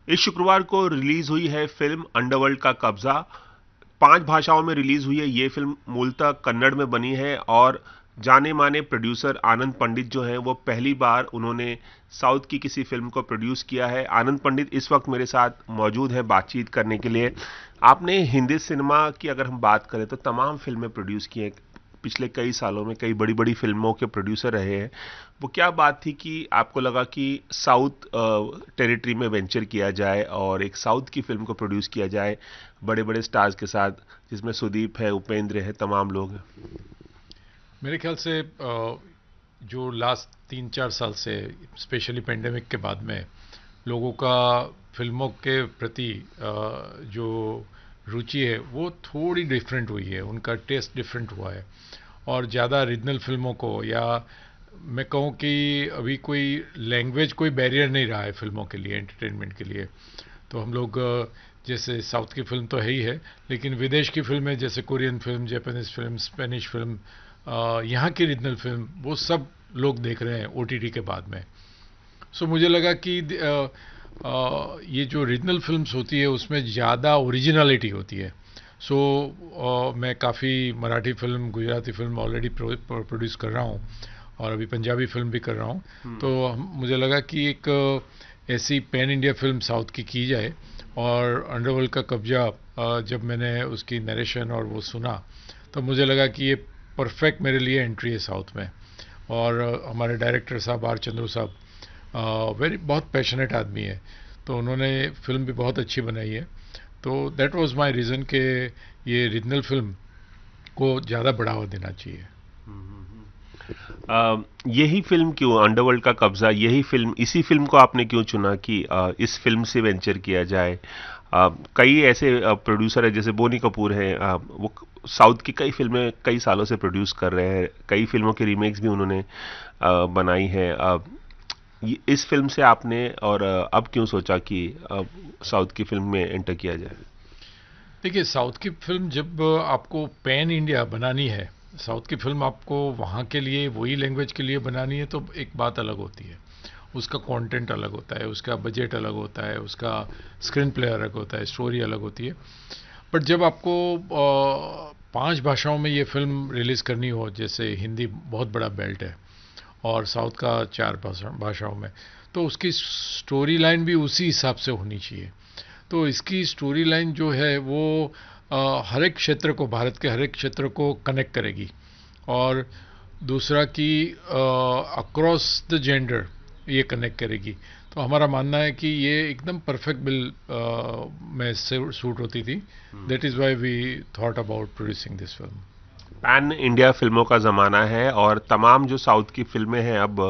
इस शुक्रवार को रिलीज हुई है फिल्म अंडरवर्ल्ड का कब्जा। 5 भाषाओं में रिलीज हुई है ये फिल्म। मूलतः कन्नड़ में बनी है और जाने माने प्रोड्यूसर आनंद पंडित जो हैं वो पहली बार उन्होंने साउथ की किसी फिल्म को प्रोड्यूस किया है। आनंद पंडित इस वक्त मेरे साथ मौजूद है बातचीत करने के लिए। आपने हिंदी सिनेमा की अगर हम बात करें तो तमाम फिल्में प्रोड्यूस की हैं पिछले कई सालों में, कई बड़ी बड़ी फिल्मों के प्रोड्यूसर रहे हैं। वो क्या बात थी कि आपको लगा कि साउथ टेरिटरी में वेंचर किया जाए और एक साउथ की फिल्म को प्रोड्यूस किया जाए बड़े बड़े स्टार्स के साथ, जिसमें सुदीप है, उपेंद्र है, तमाम लोग हैं। मेरे ख्याल से जो लास्ट 3-4 साल से स्पेशली पेंडेमिक के बाद में लोगों का फिल्मों के प्रति जो रुचि है वो थोड़ी डिफरेंट हुई है, उनका टेस्ट डिफरेंट हुआ है। और ज़्यादा रीजनल फिल्मों को, या मैं कहूँ कि अभी कोई लैंग्वेज कोई बैरियर नहीं रहा है फिल्मों के लिए, एंटरटेनमेंट के लिए। तो हम लोग जैसे साउथ की फिल्म तो है ही है, लेकिन विदेश की फिल्में जैसे Korean film, Japanese film, Spanish film, यहाँ की रीजनल फिल्म, वो सब लोग देख रहे हैं ओटीटी के बाद में। सो मुझे लगा कि ये जो रीजनल फिल्म्स होती है उसमें ज़्यादा ओरिजिनलिटी होती है। सो मैं काफ़ी Marathi film, Gujarati film already produce कर रहा हूँ, और अभी पंजाबी फिल्म भी कर रहा हूँ। तो मुझे लगा कि एक ऐसी पैन इंडिया फिल्म साउथ की जाए। और अंडरवर्ल्ड का कब्जा, जब मैंने उसकी नरेशन और वो सुना, तो मुझे लगा कि ये परफेक्ट मेरे लिए एंट्री है साउथ में। और हमारे डायरेक्टर साहब आर चंद्रू साहब वेरी बहुत पैशनेट आदमी है, तो उन्होंने फिल्म भी बहुत अच्छी बनाई है। तो दैट वाज माय रीज़न कि ये रीजनल फिल्म को ज़्यादा बढ़ावा देना चाहिए। यही फिल्म क्यों, अंडरवर्ल्ड का कब्जा, यही फिल्म, इसी फिल्म को आपने क्यों चुना कि इस फिल्म से वेंचर किया जाए? कई ऐसे प्रोड्यूसर है जैसे बोनी कपूर है, वो साउथ की कई फिल्में कई सालों से प्रोड्यूस कर रहे हैं, कई फिल्मों की रीमेक्स भी उन्होंने बनाई है। इस फिल्म से आपने और अब क्यों सोचा कि साउथ की फिल्म में एंटर किया जाए? देखिए, साउथ की फिल्म जब आपको पैन इंडिया बनानी है, साउथ की फिल्म आपको वहाँ के लिए, वही लैंग्वेज के लिए बनानी है, तो एक बात अलग होती है। उसका कंटेंट अलग होता है, उसका बजट अलग होता है, उसका स्क्रीन प्ले अलग होता है, स्टोरी अलग होती है। बट जब आपको 5 भाषाओं में ये फिल्म रिलीज़ करनी हो, जैसे हिंदी बहुत बड़ा बेल्ट है और साउथ का 4 भाषाओं में, तो उसकी स्टोरी लाइन भी उसी हिसाब से होनी चाहिए। तो इसकी स्टोरी लाइन जो है वो हर एक क्षेत्र को, भारत के हर एक क्षेत्र को कनेक्ट करेगी। और दूसरा कि अक्रॉस द जेंडर ये कनेक्ट करेगी। तो हमारा मानना है कि ये एकदम परफेक्ट बिल में सूट होती थी। That is why we thought about producing this film. Pan India फिल्मों का ज़माना है और तमाम जो साउथ की फिल्में हैं अब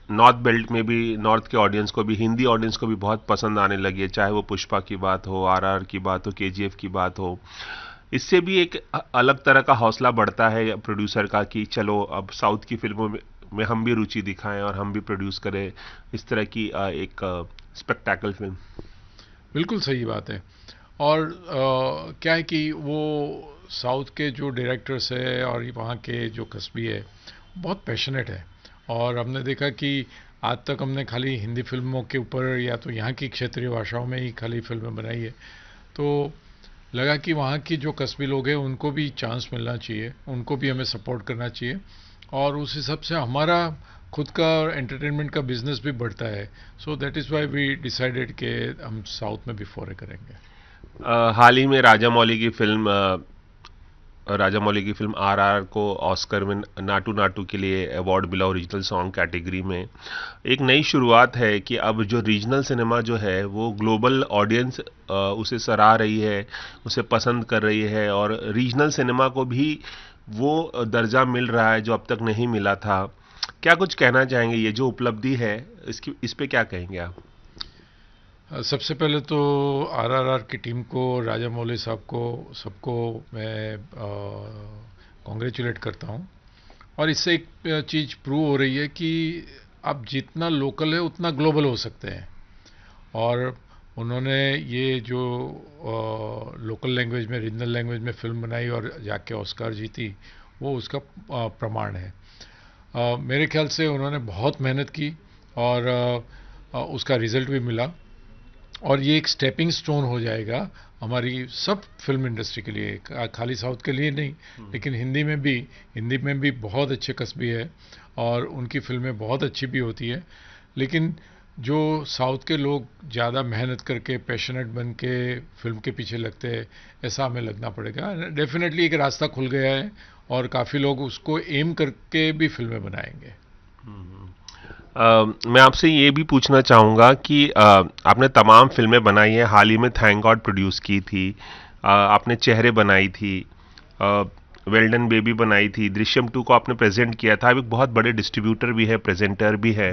नॉर्थ बेल्ट में भी, नॉर्थ के ऑडियंस को भी, हिंदी ऑडियंस को भी बहुत पसंद आने लगी है। चाहे वो पुष्पा की बात हो, आरआर की बात हो, केजीएफ की बात हो। इससे भी एक अलग तरह का हौसला बढ़ता है प्रोड्यूसर का कि चलो अब साउथ की फिल्मों में हम भी रुचि दिखाएं और हम भी प्रोड्यूस करें इस तरह की एक स्पेक्टेकल फिल्म। बिल्कुल सही बात है। और क्या है कि वो साउथ के जो डायरेक्टर्स है और वहाँ के जो कस्बी है, बहुत पैशनेट है। और हमने देखा कि आज तक हमने खाली हिंदी फिल्मों के ऊपर, या तो यहाँ की क्षेत्रीय भाषाओं में ही खाली फिल्में बनाई है। तो लगा कि वहाँ की जो कस्बी लोग हैं उनको भी चांस मिलना चाहिए, उनको भी हमें सपोर्ट करना चाहिए। और उस हिसाब से हमारा खुद का एंटरटेनमेंट का बिजनेस भी बढ़ता है। So that is why we decided कि हम साउथ में भी फॉरे करेंगे। हाल ही में राजा मौली की फिल्म आरआर को ऑस्कर में नाटू नाटू के लिए अवार्ड मिला ओरिजिनल सॉन्ग कैटेगरी में। एक नई शुरुआत है कि अब जो रीजनल सिनेमा जो है वो ग्लोबल ऑडियंस उसे सराह रही है, उसे पसंद कर रही है और रीजनल सिनेमा को भी वो दर्जा मिल रहा है जो अब तक नहीं मिला था। क्या कुछ कहना चाहेंगे, ये जो उपलब्धि है इसकी, इस पे क्या कहेंगे आप? सबसे पहले तो आरआरआर की टीम को, राजा मौली साहब को, सबको मैं कॉन्ग्रेचुलेट करता हूँ। और इससे एक चीज़ प्रूव हो रही है कि आप जितना लोकल है उतना ग्लोबल हो सकते हैं। और उन्होंने ये जो लोकल लैंग्वेज में, रीजनल लैंग्वेज में फिल्म बनाई और जाके ऑस्कार जीती, वो उसका प्रमाण है। मेरे ख्याल से उन्होंने बहुत मेहनत की और उसका रिज़ल्ट भी मिला। और ये एक स्टेपिंग स्टोन हो जाएगा हमारी सब फिल्म इंडस्ट्री के लिए, खाली साउथ के लिए नहीं, लेकिन हिंदी में भी बहुत अच्छे कस्बी है और उनकी फिल्में बहुत अच्छी भी होती है। लेकिन जो साउथ के लोग ज़्यादा मेहनत करके पैशनेट बन के फिल्म के पीछे लगते हैं, ऐसा हमें लगना पड़ेगा। डेफिनेटली एक रास्ता खुल गया है और काफ़ी लोग उसको एम करके भी फिल्में बनाएंगे। मैं आपसे ये भी पूछना चाहूँगा कि आपने तमाम फिल्में बनाई हैं, हाल ही में थैंक गॉड प्रोड्यूस की थी, आपने चेहरे बनाई थी, वेल्डन बेबी बनाई थी, दृश्यम 2 को आपने प्रेजेंट किया था, आप एक बहुत बड़े डिस्ट्रीब्यूटर भी है, प्रेजेंटर भी है।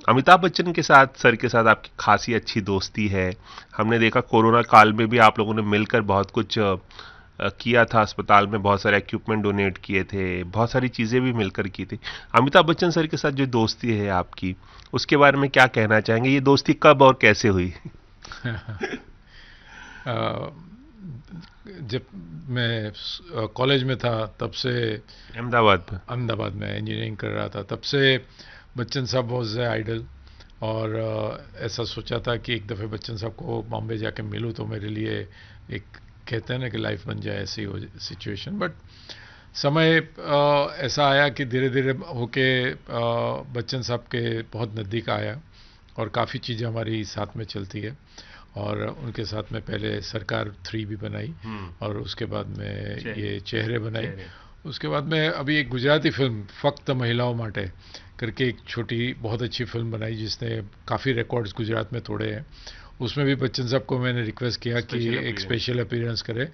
अमिताभ बच्चन के साथ, सर के साथ आपकी खासी अच्छी दोस्ती है। हमने देखा कोरोना काल में भी आप लोगों ने मिलकर बहुत कुछ किया था, अस्पताल में बहुत सारे इक्विपमेंट डोनेट किए थे, बहुत सारी चीज़ें भी मिलकर की थी। अमिताभ बच्चन सर के साथ जो दोस्ती है आपकी, उसके बारे में क्या कहना चाहेंगे? ये दोस्ती कब और कैसे हुई? जब मैं कॉलेज में था तब से, अहमदाबाद में इंजीनियरिंग कर रहा था, तब से बच्चन साहब वॉज ए आइडल। और ऐसा सोचा था कि एक दफ़े बच्चन साहब को बॉम्बे जाके मिलूँ तो मेरे लिए एक, कहते हैं ना कि लाइफ बन जाए, ऐसी हो सिचुएशन। बट समय ऐसा आया कि धीरे धीरे होके बच्चन साहब के बहुत नज़दीक आया और काफ़ी चीज़ें हमारी साथ में चलती है। और उनके साथ में पहले सरकार 3 भी बनाई और उसके बाद में ये चेहरे बनाई। उसके बाद में अभी एक गुजराती फिल्म फक्त महिलाओं माटे करके एक छोटी बहुत अच्छी फिल्म बनाई जिसने काफ़ी रिकॉर्ड्स गुजरात में तोड़े हैं। उसमें भी बच्चन साहब को मैंने रिक्वेस्ट किया कि एक स्पेशल अपीयरेंस करे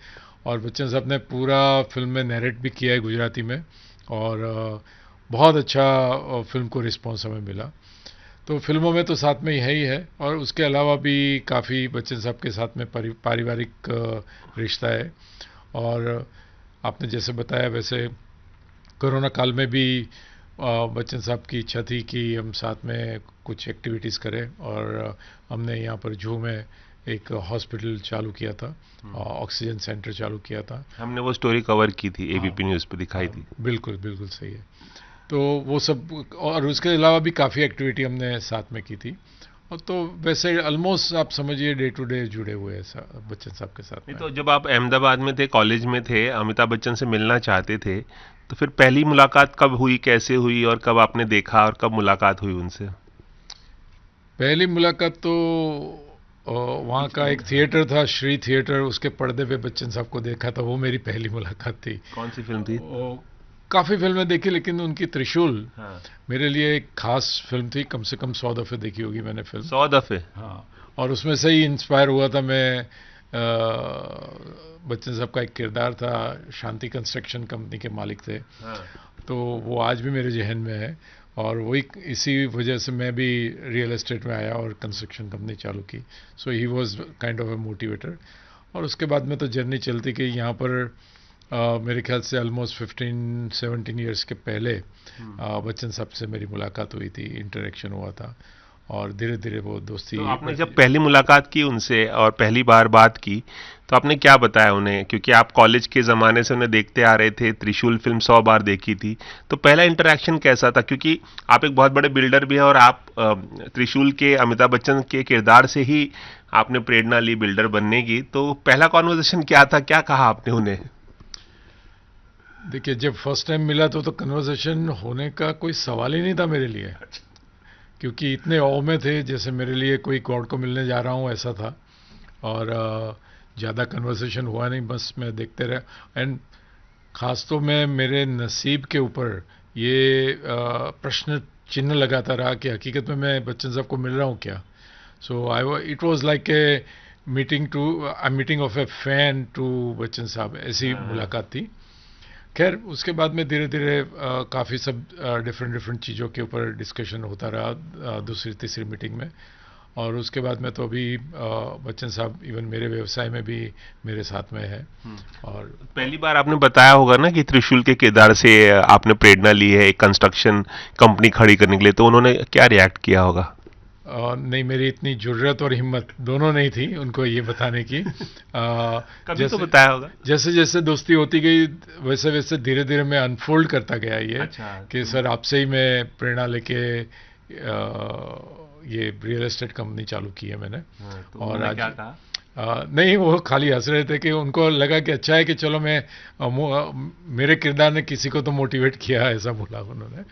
और बच्चन साहब ने पूरा फिल्म में नैरेट भी किया है गुजराती में और बहुत अच्छा फिल्म को रिस्पॉन्स हमें मिला। तो फिल्मों में तो साथ में है ही है और उसके अलावा भी काफ़ी बच्चन साहब के साथ में पारिवारिक रिश्ता है। और आपने जैसे बताया वैसे कोरोना काल में भी बच्चन साहब की इच्छा थी कि हम साथ में कुछ एक्टिविटीज़ करें और हमने यहाँ पर जू में एक हॉस्पिटल चालू किया था, ऑक्सीजन सेंटर चालू किया था। हमने वो स्टोरी कवर की थी, एबीपी न्यूज़ पे दिखाई थी। बिल्कुल बिल्कुल सही है। तो वो सब और उसके अलावा भी काफ़ी एक्टिविटी हमने साथ में की थी। और तो वैसे ऑलमोस्ट आप समझिए डे टू डे जुड़े हुए हैं बच्चन साहब के साथ में। तो जब आप अहमदाबाद में थे, कॉलेज में थे, अमिताभ बच्चन से मिलना चाहते थे, तो फिर पहली मुलाकात कब हुई, कैसे हुई और कब आपने देखा और कब मुलाकात हुई उनसे? पहली मुलाकात तो वहाँ का एक थिएटर था, श्री थिएटर, उसके पर्दे पे बच्चन साहब को देखा था, वो मेरी पहली मुलाकात थी। कौन सी फिल्म थी? काफ़ी फिल्में देखी लेकिन उनकी त्रिशूल मेरे लिए एक खास फिल्म थी। कम से कम 100 दफ़े देखी होगी मैंने फिल्म। 100 दफ़े? हाँ, और उसमें से ही इंस्पायर हुआ था मैं। बच्चन साहब का एक किरदार था, शांति कंस्ट्रक्शन कंपनी के मालिक थे। तो वो आज भी मेरे जहन में है और वही इसी वजह से मैं भी रियल एस्टेट में आया और कंस्ट्रक्शन कंपनी चालू की। So he was kind of a motivator. और उसके बाद में तो जर्नी चलती गई। यहाँ पर मेरे ख्याल से ऑलमोस्ट 15-17 ईयर्स के पहले बच्चन साहब से मेरी मुलाकात हुई थी, इंटरेक्शन हुआ था और धीरे धीरे वो दोस्ती। तो आपने जब पहली मुलाकात की उनसे और पहली बार बात की तो आपने क्या बताया उन्हें? क्योंकि आप कॉलेज के ज़माने से उन्हें देखते आ रहे थे, त्रिशूल फिल्म 100 बार देखी थी, तो पहला इंटरेक्शन कैसा था? क्योंकि आप एक बहुत बड़े बिल्डर भी हैं और आप त्रिशूल के अमिताभ बच्चन के किरदार से ही आपने प्रेरणा ली बिल्डर बनने की। तो पहला कॉन्वर्सेशन क्या था, क्या कहा आपने उन्हें? देखिए, जब फर्स्ट टाइम मिला तो कन्वर्सेशन होने का कोई सवाल ही नहीं था मेरे लिए, क्योंकि इतने औ में थे जैसे मेरे लिए कोई गॉड को मिलने जा रहा हूँ ऐसा था। और ज़्यादा कन्वर्सेशन हुआ नहीं, बस मैं देखते रहा। एंड ख़ास तो मैं मेरे नसीब के ऊपर ये प्रश्न चिन्ह लगाता रहा कि हकीकत में मैं बच्चन साहब को मिल रहा हूँ क्या। So it was like a meeting of a fan to Bachchan sahab, ऐसी मुलाकात थी। खैर उसके बाद में धीरे धीरे काफ़ी सब डिफरेंट चीज़ों के ऊपर डिस्कशन होता रहा दूसरी तीसरी मीटिंग में। और उसके बाद में तो अभी बच्चन साहब इवन मेरे व्यवसाय में भी मेरे साथ में है। और पहली बार आपने बताया होगा ना कि त्रिशूल के किरदार से आपने प्रेरणा ली है एक कंस्ट्रक्शन कंपनी खड़ी करने के लिए, तो उन्होंने क्या रिएक्ट किया होगा? नहीं, मेरी इतनी जुर्रत और हिम्मत दोनों नहीं थी उनको ये बताने की। कभी तो बताया होगा। जैसे जैसे दोस्ती होती गई वैसे वैसे धीरे धीरे मैं अनफोल्ड करता गया ये। अच्छा, कि सर आपसे ही मैं प्रेरणा लेके ये रियल एस्टेट कंपनी चालू की है मैंने। तो और उन्होंने आज क्या कहा? नहीं, वो खाली हंस रहे थे कि उनको लगा कि अच्छा है कि चलो मैं मेरे किरदार ने किसी को तो मोटिवेट किया है, ऐसा बोला उन्होंने।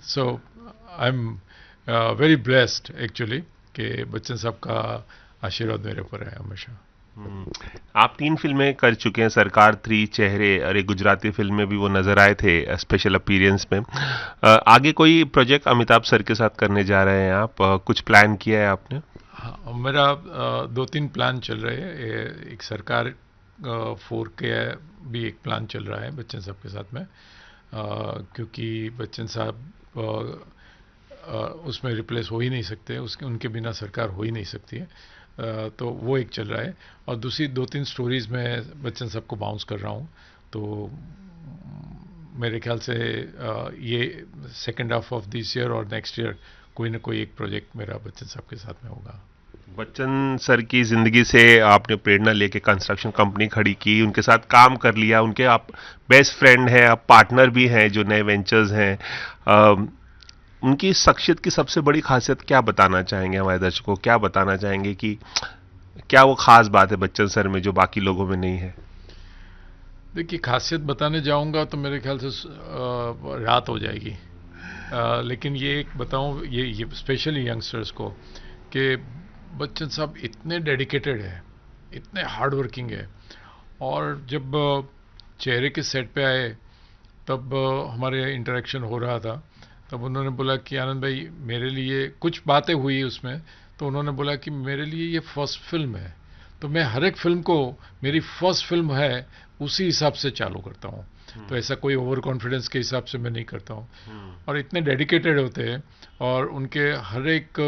So I am very blessed actually कि बच्चन साहब का आशीर्वाद मेरे ऊपर है हमेशा। हम्म, आप 3 फिल्में कर चुके हैं, सरकार 3, चेहरे और एक गुजराती फिल्म में भी वो नजर आए थे स्पेशल अपीयरेंस में। आगे कोई प्रोजेक्ट अमिताभ सर के साथ करने जा रहे हैं आप? कुछ प्लान किया है आपने? हाँ, मेरा 2-3 प्लान चल रहे हैं। एक सरकार 4 के भी एक प्लान चल रहा है बच्चन साहब के साथ में, क्योंकि बच्चन साहब उसमें रिप्लेस हो ही नहीं सकते, उसके उनके बिना सरकार हो ही नहीं सकती है। तो वो एक चल रहा है, और दूसरी 2-3 स्टोरीज में बच्चन साहब को बाउंस कर रहा हूँ। तो मेरे ख्याल से ये second half of this year और नेक्स्ट ईयर कोई ना कोई एक प्रोजेक्ट मेरा बच्चन साहब के साथ में होगा। बच्चन सर की जिंदगी से आपने प्रेरणा लेके कंस्ट्रक्शन कंपनी खड़ी की, उनके साथ काम कर लिया, उनके आप बेस्ट फ्रेंड हैं, आप पार्टनर भी हैं जो नए वेंचर्स हैं। उनकी शख्सियत की सबसे बड़ी खासियत क्या बताना चाहेंगे हमारे दर्शकों को? क्या बताना चाहेंगे कि क्या वो खास बात है बच्चन सर में जो बाकी लोगों में नहीं है? देखिए, खासियत बताने जाऊंगा तो मेरे ख्याल से रात हो जाएगी। लेकिन ये एक बताऊं, ये स्पेशली यंगस्टर्स को, कि बच्चन साहब इतने डेडिकेटेड है, इतने हार्ड वर्किंग है। और जब चेहरे के सेट पे आए तब हमारे इंटरेक्शन हो रहा था, तब उन्होंने बोला कि आनंद भाई, मेरे लिए कुछ बातें हुई उसमें, तो उन्होंने बोला कि मेरे लिए ये फर्स्ट फिल्म है, तो मैं हर एक फिल्म को मेरी फर्स्ट फिल्म है उसी हिसाब से चालू करता हूँ। तो ऐसा कोई ओवर कॉन्फिडेंस के हिसाब से मैं नहीं करता हूँ। और इतने डेडिकेटेड होते हैं, और उनके हर एक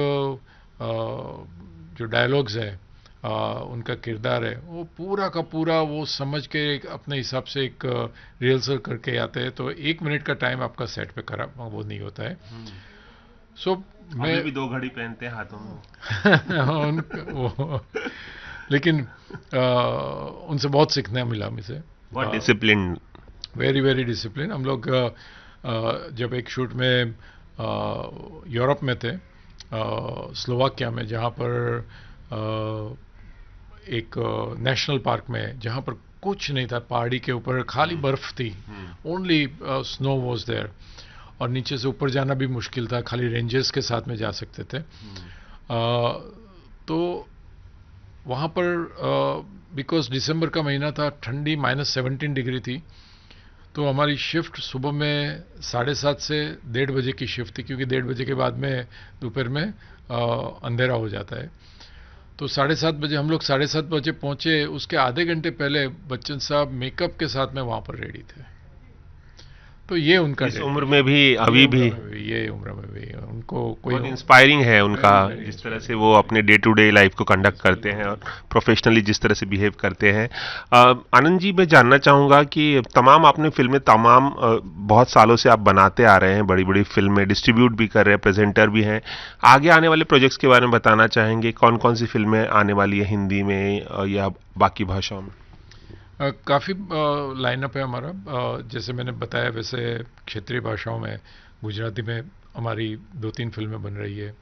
जो डायलॉग्स है, उनका किरदार है, वो पूरा का पूरा वो समझ के अपने हिसाब से एक रिहर्सल करके आते हैं। तो 1 मिनट का टाइम आपका सेट पे खराब वो नहीं होता है। सो मैं अभी भी 2 घड़ी पहनते हैं हाथों में। वो, लेकिन उनसे बहुत सीखने मिला मुझे। बहुत डिसिप्लिन। Very very discipline. हम लोग जब एक शूट में यूरोप में थे, स्लोवाकिया में, जहाँ पर एक नेशनल पार्क में, जहाँ पर कुछ नहीं था, पहाड़ी के ऊपर खाली बर्फ थी, ओनली स्नो वॉज देयर, और नीचे से ऊपर जाना भी मुश्किल था, खाली रेंजर्स के साथ में जा सकते थे। तो वहाँ पर बिकॉज दिसंबर का महीना था, ठंडी -17 डिग्री थी, तो हमारी शिफ्ट सुबह में 7:30 से 1:30 बजे की शिफ्ट थी, क्योंकि 1:30 बजे के बाद में दोपहर में अंधेरा हो जाता है। तो 7:30 बजे हम लोग 7:30 बजे पहुंचे, उसके आधे घंटे पहले बच्चन साहब मेकअप के साथ में वहाँ पर रेडी थे। तो ये उनका इस उम्र में भी, अभी भी ये उम्र में भी उनको कोई बहुत इंस्पायरिंग है उनका, जिस तरह से वो अपने डे टू डे लाइफ को कंडक्ट करते हैं और प्रोफेशनली जिस तरह से बिहेव करते हैं। आनंद जी, मैं जानना चाहूँगा कि तमाम आपने फिल्में बहुत सालों से आप बनाते आ रहे हैं, बड़ी बड़ी फिल्में डिस्ट्रीब्यूट भी कर रहे हैं, प्रेजेंटर भी हैं। आगे आने वाले प्रोजेक्ट्स के बारे में बताना चाहेंगे? कौन कौन सी फिल्में आने वाली है हिंदी में या बाकी भाषाओं में? काफ़ी लाइनअप है हमारा। जैसे मैंने बताया, वैसे क्षेत्रीय भाषाओं में, गुजराती में हमारी 2-3 फिल्में बन रही है,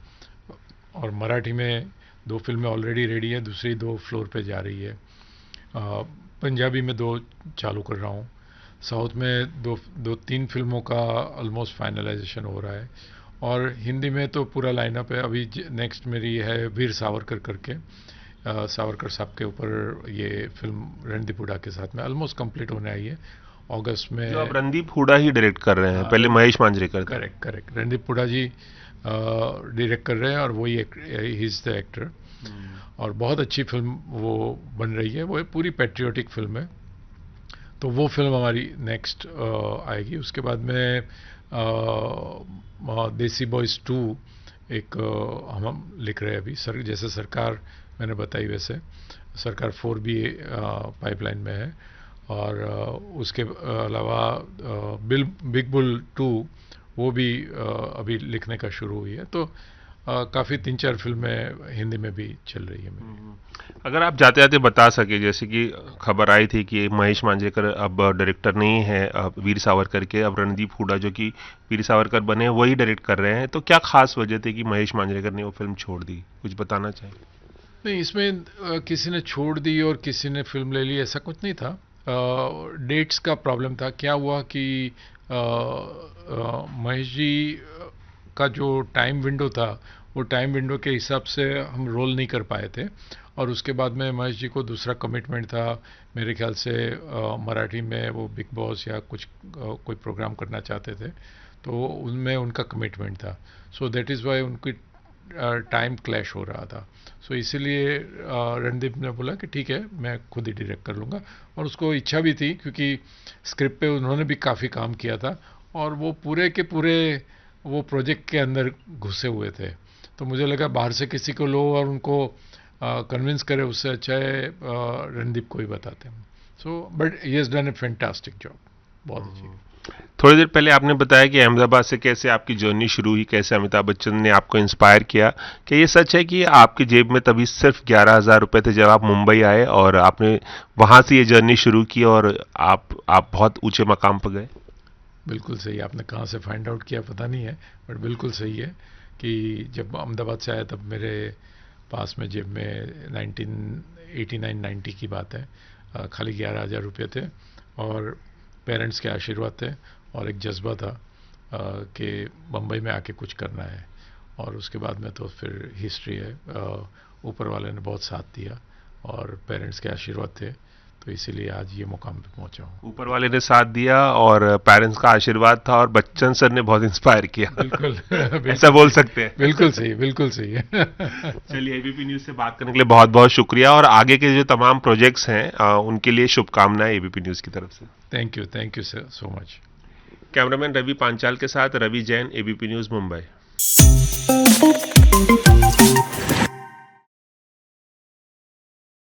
और मराठी में 2 फिल्में ऑलरेडी रेडी है, दूसरी 2 फ्लोर पे जा रही है। पंजाबी में 2 चालू कर रहा हूँ। साउथ में 2-3 फिल्मों का ऑलमोस्ट फाइनलाइजेशन हो रहा है, और हिंदी में तो पूरा लाइनअप है। अभी नेक्स्ट मेरी है वीर सावरकर करके, सावरकर साहब के ऊपर ये फिल्म रणदीप हुडा के साथ में ऑलमोस्ट कंप्लीट होने आई है अगस्त में। जो अब रणदीप हुडा ही डायरेक्ट कर रहे हैं, पहले महेश मांजरेकर। करेक्ट, रणदीप हुडा जी डायरेक्ट कर रहे हैं, और वही ही इज द एक्टर। और बहुत अच्छी फिल्म वो बन रही है, वो पूरी पैट्रियोटिक फिल्म है। तो वो फिल्म हमारी नेक्स्ट आएगी। उसके बाद में देसी बॉयज 2 एक हम लिख रहे हैं अभी। जैसे सरकार मैंने बताई, वैसे सरकार 4 भी पाइपलाइन में है। और उसके अलावा बिग बुल 2 वो भी अभी लिखने का शुरू हुई है। तो काफ़ी 3-4 फिल्में हिंदी में भी चल रही है मेरी। अगर आप जाते जाते बता सके, जैसे कि खबर आई थी कि महेश मांजरेकर अब डायरेक्टर नहीं है, अब वीर सावरकर के, अब रणदीप हुड्डा जो कि वीर सावरकर बने वही डायरेक्ट कर रहे हैं, तो क्या खास वजह थी कि महेश मांजरेकर ने वो फिल्म छोड़ दी? कुछ बताना चाहिए। नहीं, इसमें किसी ने छोड़ दी और किसी ने फिल्म ले ली ऐसा कुछ नहीं था। डेट्स का प्रॉब्लम था। क्या हुआ कि महेश जी का जो टाइम विंडो था वो टाइम विंडो के हिसाब से हम रोल नहीं कर पाए थे, और उसके बाद में महेश जी को दूसरा कमिटमेंट था मेरे ख्याल से। मराठी में वो बिग बॉस या कुछ कोई प्रोग्राम करना चाहते थे, तो उनमें उनका कमिटमेंट था। सो दैट इज़ वाई उनकी टाइम क्लैश हो रहा था। सो इसीलिए रणदीप ने बोला कि ठीक है, मैं खुद ही डायरेक्ट कर लूँगा, और उसको इच्छा भी थी क्योंकि स्क्रिप्ट पे उन्होंने भी काफ़ी काम किया था और वो पूरे के पूरे वो प्रोजेक्ट के अंदर घुसे हुए थे। तो मुझे लगा बाहर से किसी को लो और उनको कन्विंस करे, उससे अच्छा है रणदीप को ही बताते हैं। So but he has done A fantastic job, बहुत अच्छी। थोड़ी देर पहले आपने बताया कि अहमदाबाद से कैसे आपकी जर्नी शुरू हुई, कैसे अमिताभ बच्चन ने आपको इंस्पायर किया। क्या ये सच है कि आपकी जेब में तभी सिर्फ 11,000 रुपए थे जब आप मुंबई आए और आपने वहां से ये जर्नी शुरू की और आप बहुत ऊंचे मकाम पर गए? बिल्कुल सही। आपने कहाँ से फाइंड आउट किया पता नहीं है, बट बिल्कुल सही है कि जब अहमदाबाद से आया तब मेरे पास में जेब में 1989-90 की बात है, खाली 11,000 रुपये थे, और पेरेंट्स के आशीर्वाद थे और एक जज्बा था कि बम्बई में आके कुछ करना है। और उसके बाद में तो फिर हिस्ट्री है। ऊपर वाले ने बहुत साथ दिया और पेरेंट्स के आशीर्वाद थे, तो इसीलिए आज ये मुकाम पे पहुंचा हूँ। ऊपर वाले ने साथ दिया और पेरेंट्स का आशीर्वाद था और बच्चन सर ने बहुत इंस्पायर किया। बिल्कुल ऐसा बोल सकते हैं। बिल्कुल सही, बिल्कुल सही है। चलिए, एबीपी न्यूज से बात करने के लिए बहुत बहुत शुक्रिया, और आगे के जो तमाम प्रोजेक्ट्स हैं उनके लिए शुभकामनाएं एबीपी न्यूज की तरफ से। Thank you sir, so much. Cameraman Ravi Panchal के साथ रवि जैन, एबीपी न्यूज, मुंबई।